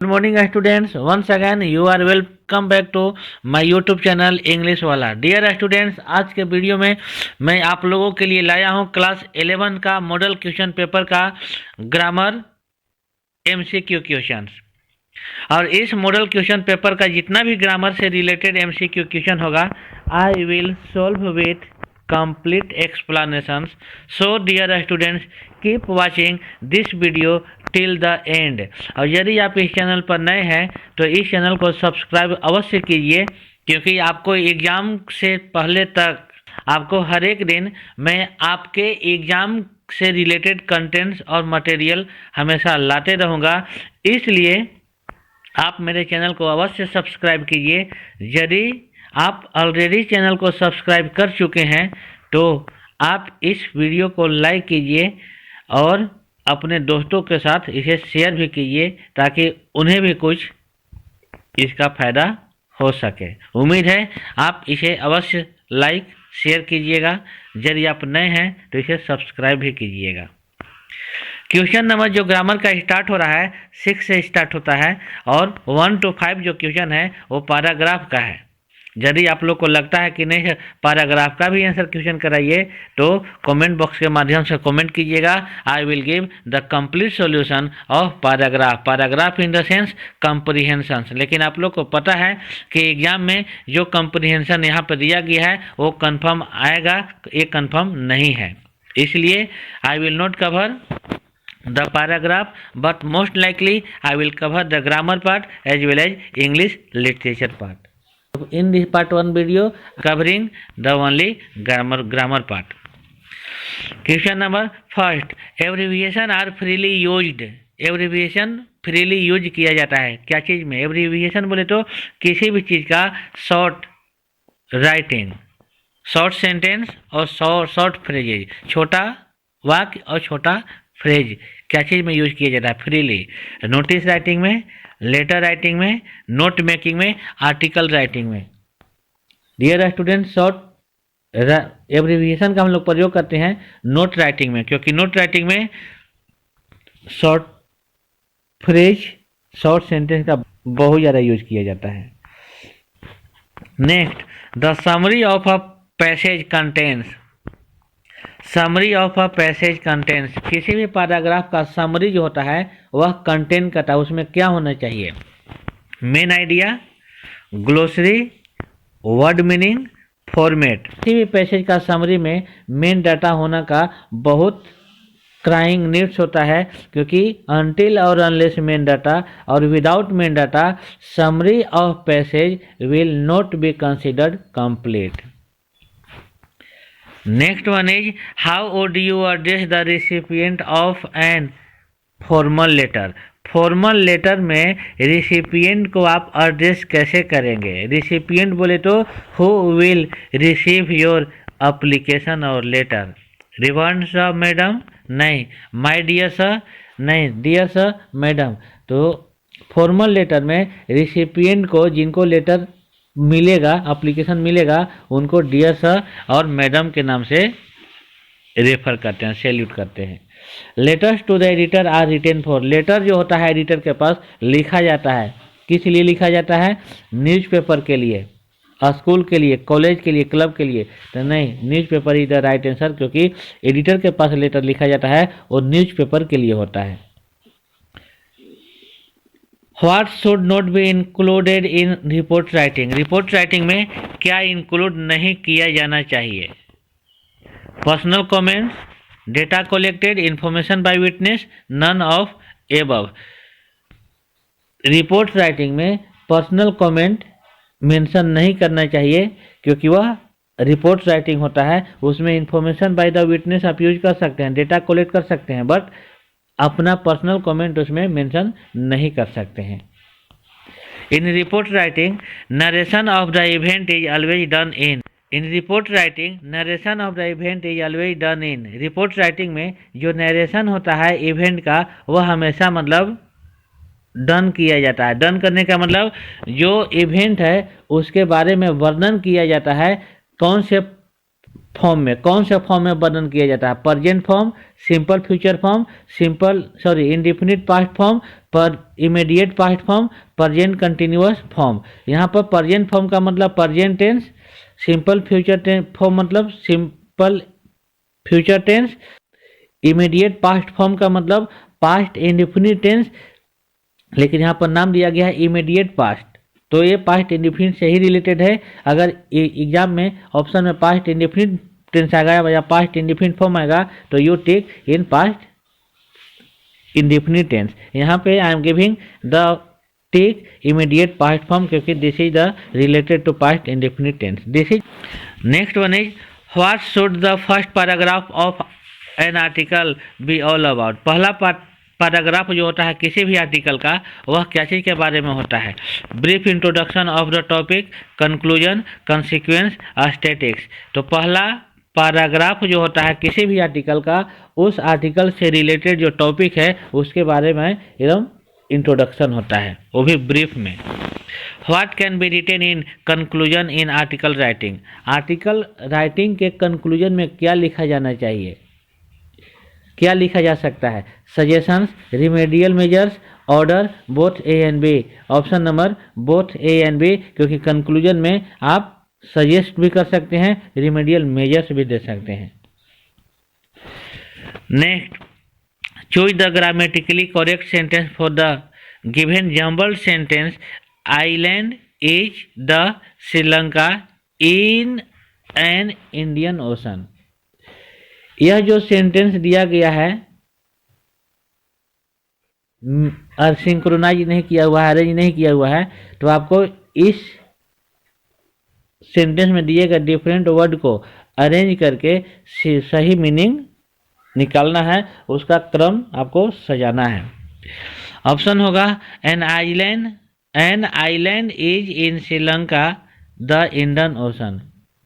Good morning students, once again you are welcome back to my YouTube channel English वाला। Dear students, आज के video में मैं आप लोगों के लिए लाया हूं क्लास 11 का मॉडल क्वेश्चन पेपर का ग्रामर MCQ क्वेश्चंस। और इस मॉडल क्वेश्चन पेपर का जितना भी ग्रामर से रिलेटेड MCQ क्वेश्चन होगा, I will solve with complete explanations. So dear students, keep watching this video till the end. और यदि आप इस चैनल पर नए हैं तो इस चैनल को सब्सक्राइब अवश्य कीजिए, क्योंकि आपको एग्ज़ाम से पहले तक आपको हर एक दिन मैं आपके एग्ज़ाम से रिलेटेड कंटेंट्स और मटेरियल हमेशा लाते रहूँगा। इसलिए आप मेरे चैनल को अवश्य सब्सक्राइब कीजिए। यदि आप ऑलरेडी चैनल को सब्सक्राइब कर चुके हैं तो आप इस वीडियो को लाइक कीजिए और अपने दोस्तों के साथ इसे शेयर भी कीजिए, ताकि उन्हें भी कुछ इसका फ़ायदा हो सके। उम्मीद है आप इसे अवश्य लाइक शेयर कीजिएगा। यदि आप नए हैं तो इसे सब्सक्राइब भी कीजिएगा। क्वेश्चन नंबर जो ग्रामर का स्टार्ट हो रहा है 6 से स्टार्ट होता है, और 1 to 5 जो क्वेश्चन है वो पैराग्राफ का है। यदि आप लोग को लगता है कि नहीं पैराग्राफ का भी आंसर क्वेश्चन कराइए तो कमेंट बॉक्स के माध्यम से कमेंट कीजिएगा। I will give the complete solution of paragraph in the sense comprehension. लेकिन आप लोग को पता है कि एग्जाम में जो कॉम्प्रिहेंशन यहाँ पर दिया गया है वो कंफर्म आएगा, ये कंफर्म नहीं है। इसलिए I will not cover the paragraph, but most likely I will cover the grammar part as well as English literature part. In this part 1 video covering the only grammar part. Question number first, abbreviation are freely used. Abbreviation freely use किया जाता है क्या चीज़ में? Abbreviation बोले तो किसी भी चीज़ का शॉर्ट राइटिंग, शॉर्ट सेंटेंस और शॉर्ट फ्रेजेज, छोटा वाक्य और छोटा फ्रेज क्या चीज़ में यूज किया जाता है? फ्रीली। नोटिस राइटिंग में, लेटर राइटिंग में, नोट मेकिंग में, आर्टिकल राइटिंग में। डियर स्टूडेंट, शॉर्ट एब्रीविएशन का हम लोग प्रयोग करते हैं नोट राइटिंग में, क्योंकि नोट राइटिंग में शॉर्ट फ्रेज, शॉर्ट सेंटेंस का बहुत ज़्यादा यूज किया जाता है। Next, the summary of a passage contents. Summary of a passage contents, किसी भी पैराग्राफ का समरी जो होता है वह कंटेंट करता है, उसमें क्या होना चाहिए? Main idea, glossary, word meaning, format. किसी भी पैसेज का समरी में मेन डाटा होना का बहुत क्राइंग नीड्स होता है, क्योंकि अनटिल और अनलेस मेन डाटा और without main data summary of passage will not be considered complete. Next one is, how would you address the recipient of an formal letter? Formal letter में recipient को आप address कैसे करेंगे? Recipient बोले तो who will receive your application और letter. Reverend sir madam नहीं, my dear sir नहीं, डियर सर मैडम। तो फॉर्मल लेटर में रिसिपिएंट को जिनको लेटर मिलेगा, एप्लीकेशन मिलेगा, उनको डियर सर और मैडम के नाम से रेफर करते हैं, सैल्यूट करते हैं। Letters to the editor are written for. Letter जो होता है एडिटर के पास लिखा जाता है, किस लिए लिखा जाता है? न्यूज़पेपर के लिए, स्कूल के लिए, कॉलेज के लिए, क्लब के लिए तो नहीं, newspaper is the right answer, क्योंकि एडिटर के पास लेटर लिखा जाता है वो न्यूज़पेपर के लिए होता है। What should not be included in report writing? Report writing में क्या इंक्लूड नहीं किया जाना चाहिए? Personal comments, data collected, information by witness, none of above. Report writing में पर्सनल कमेंट मेंशन नहीं करना चाहिए, क्योंकि वह रिपोर्ट राइटिंग होता है, उसमें इंफॉर्मेशन बाय द विटनेस आप यूज कर सकते हैं, डेटा कलेक्ट कर सकते हैं, बट अपना पर्सनल कमेंट उसमें मेंशन नहीं कर सकते हैं। In report writing narration of the event is always done in report writing narration of the event is always done in. Report writing में जो नरेशन होता है इवेंट का वह हमेशा मतलब डन किया जाता है। डन करने का मतलब जो इवेंट है उसके बारे में वर्णन किया जाता है, कौन से फॉर्म में, कौन से फॉर्म में वर्णन किया जाता है? Present form, simple future form, indefinite past form, पर immediate past form, present continuous form. यहाँ पर प्रेजेंट फॉर्म का मतलब present tense, simple future form मतलब simple future tense, immediate past form का मतलब पास्ट इंडेफिनिट टेंस, लेकिन यहाँ पर नाम दिया गया है इमीडिएट पास्ट, तो ये पास्ट इंडेफिनिट से ही रिलेटेड है। अगर एग्जाम में ऑप्शन में पास्ट इंडेफिनिट टेंस आएगा या पास्ट इंडेफिनिट फॉर्म आएगा तो you take in past indefinite tense. यहाँ पे I am giving the take immediate past form क्योंकि this is the related to past indefinite tense. This is next one is what should the first paragraph of an article be all about. पहला paragraph जो होता है किसी भी article का वह क्या चीज़ के बारे में होता है? Brief introduction of the topic, conclusion, consequence, statics. तो पहला पैराग्राफ जो होता है किसी भी आर्टिकल का उस आर्टिकल से रिलेटेड जो टॉपिक है उसके बारे में एकदम इंट्रोडक्शन होता है, वो भी ब्रीफ में। What can be written in conclusion in article writing. Article writing के कंक्लूजन में क्या लिखा जाना चाहिए, क्या लिखा जा सकता है? Suggestions, remedial measures, order, both A and B. Option number both A and B, क्योंकि कंक्लूजन में आप सजेस्ट भी कर सकते हैं, रिमेडियल मेजर्स भी दे सकते हैं। Next, choose the grammatically correct sentence for the given jumbled sentence island is the Sri Lanka in an Indian ocean. यह जो सेंटेंस दिया गया है सिंक्रोनाइज नहीं किया हुआ है, अरेंज नहीं किया हुआ है, तो आपको इस सेंटेंस में दिए गए डिफरेंट वर्ड को अरेंज करके सही मीनिंग निकालना है, उसका क्रम आपको सजाना है। ऑप्शन होगा an island is in Sri Lanka the Indian ocean.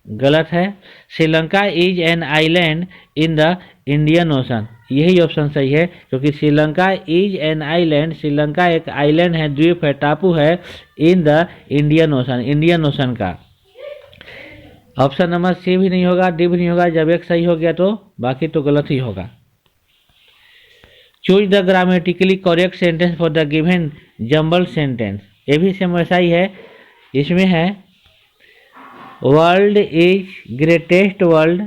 गलत है, Sri Lanka is an island in the Indian ocean, यही ऑप्शन सही है, क्योंकि Sri Lanka is an island, Sri Lanka एक आइलैंड है, द्वीप है, टापू है, in the Indian ocean, Indian ocean का। ऑप्शन नंबर सी भी नहीं होगा, डी भी नहीं होगा, जब एक सही हो गया तो बाकी तो गलत ही होगा। Choose the grammatically correct sentence for the given jumbled sentence, ये भी सेम वैसा ही है, इसमें है world is greatest world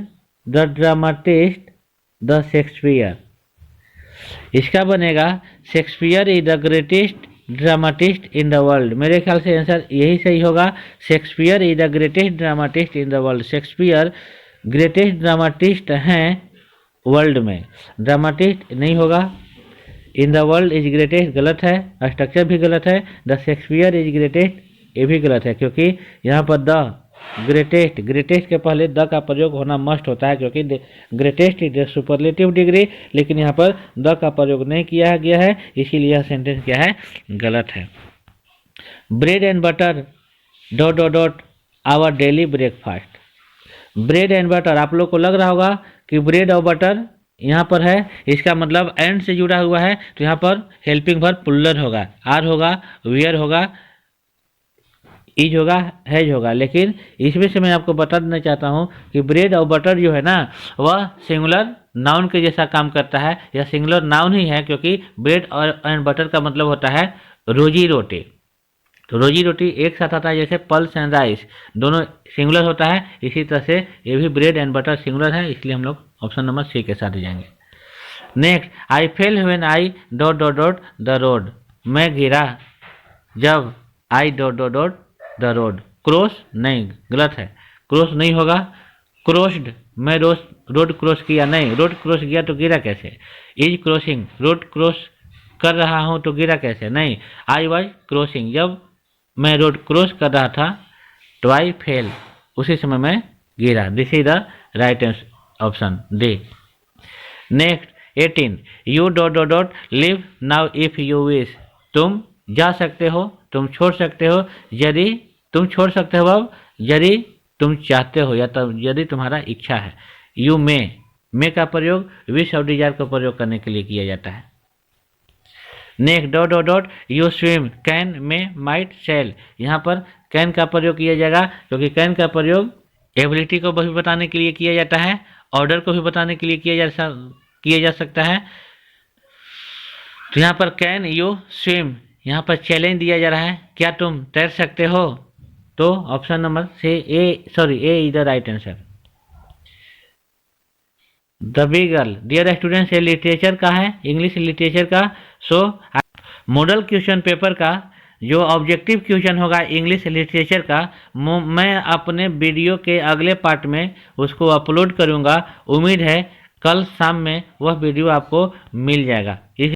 the dramatist the Shakespeare. इसका बनेगा Shakespeare is the greatest dramatist in the world. मेरे ख्याल से आंसर यही सही होगा, Shakespeare is the greatest dramatist in the world. Shakespeare greatest dramatist हैं वर्ल्ड में, ड्रामाटिस्ट नहीं होगा। In the world is greatest गलत है, स्ट्रक्चर भी गलत है। द शेक्सपियर इज ग्रेटेस्ट ये भी गलत है, क्योंकि यहाँ पर द ग्रेटेस्ट के पहले द का प्रयोग होना मस्ट होता है, क्योंकि ग्रेटेस्ट इज सुपरलेटिव डिग्री, लेकिन यहाँ पर द का प्रयोग नहीं किया गया है, इसीलिए यह सेंटेंस क्या है, गलत है। Bread and butter dot dot dot our daily breakfast. Bread and butter, आप लोग को लग रहा होगा कि ब्रेड और बटर यहाँ पर है, इसका मतलब एंड से जुड़ा हुआ है, तो यहाँ पर हेल्पिंग वर्ब प्लुरल होगा, आर होगा, वेयर होगा, इज होगा, हैज होगा। लेकिन इसमें से मैं आपको बता देना चाहता हूँ कि ब्रेड और बटर जो है ना वह सिंगुलर नाउन के जैसा काम करता है, यह सिंगुलर नाउन ही है, क्योंकि ब्रेड और एंड बटर का मतलब होता है रोजी रोटी। तो रोजी रोटी एक साथ आता है, जैसे पल्स एंड राइस दोनों सिंगुलर होता है, इसी तरह से ये भी ब्रेड एंड बटर सिंगुलर है, इसलिए हम लोग ऑप्शन नंबर सी के साथ जाएंगे। Next, I fail when I dot dot dot the road. मैं गिरा जब I dot dot dot the road. Cross नहीं, गलत है, क्रॉस नहीं होगा। क्रॉस्ड, मैं रोड क्रॉस किया, नहीं, रोड क्रॉस किया तो गिरा कैसे। इज क्रॉसिंग, रोड क्रॉस कर रहा हूँ तो गिरा कैसे, नहीं। आई वॉज क्रॉसिंग, जब मैं रोड क्रॉस कर रहा था तो आई फेल, उसी समय मैं गिरा। This is the right option D. Next 18, U dot dot dot live now if you wish. तुम जा सकते हो, तुम छोड़ सकते हो, यदि तुम छोड़ सकते हो अब यदि तुम चाहते हो या तब यदि तुम्हारा इच्छा है। यू मे का प्रयोग विश और डिजायर का प्रयोग करने के लिए किया जाता है। Next dot dot dot you swim can may might shall. यहाँ पर कैन का प्रयोग किया जाएगा, क्योंकि कैन का प्रयोग एबिलिटी को भी बताने के लिए किया जाता है, ऑर्डर को भी बताने के लिए किया जा सकता है। तो यहाँ पर कैन यू स्विम, यहाँ पर चैलेंज दिया जा रहा है, क्या तुम तैर सकते हो? तो option number A is the right answer. The beagle, dear students, ये लिटरेचर का है, इंग्लिश लिटरेचर का। सो मॉडल क्वेश्चन पेपर का जो ऑब्जेक्टिव क्वेश्चन होगा इंग्लिश लिटरेचर का, मैं अपने वीडियो के अगले पार्ट में उसको अपलोड करूंगा। उम्मीद है कल शाम में वह वीडियो आपको मिल जाएगा।